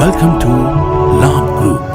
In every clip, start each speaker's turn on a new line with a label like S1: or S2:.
S1: Welcome to Labh Group.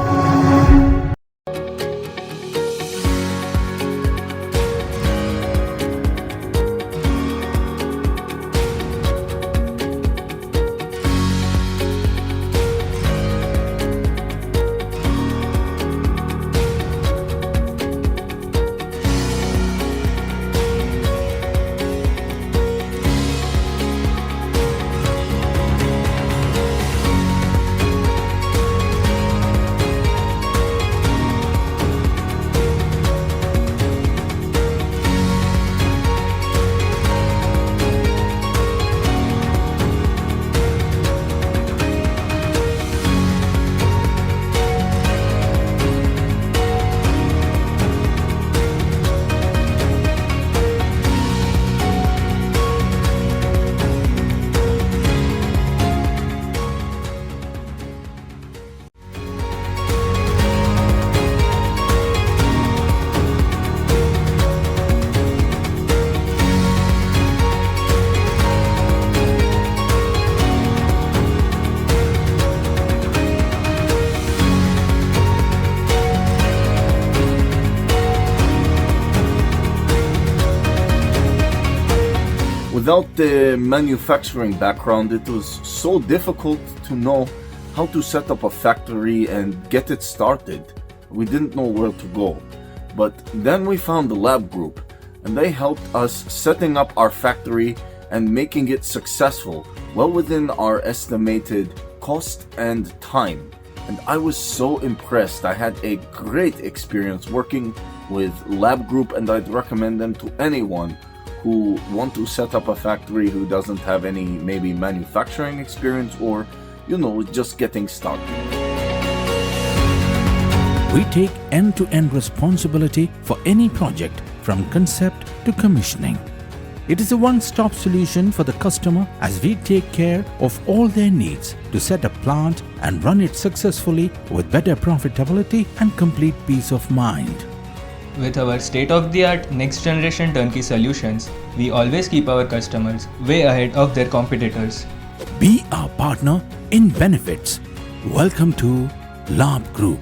S2: Without the manufacturing background, it was so difficult to know how to set up a factory and get it started. We didn't know where to go. But then we found the Labh Group, and they helped us setting up our factory and making it successful, well within our estimated cost and time. And I was so impressed. I had a great experience working with Labh Group, and I'd recommend them to anyone who want to set up a factory who doesn't have any maybe manufacturing experience or, just getting started.
S1: We take end-to-end responsibility for any project from concept to commissioning. It is a one-stop solution for the customer as we take care of all their needs to set a plant and run it successfully with better profitability and complete peace of mind.
S3: With our state-of-the-art next-generation turnkey solutions, we always keep our customers way ahead of their competitors.
S1: Be our partner in benefits. Welcome to Labh Group.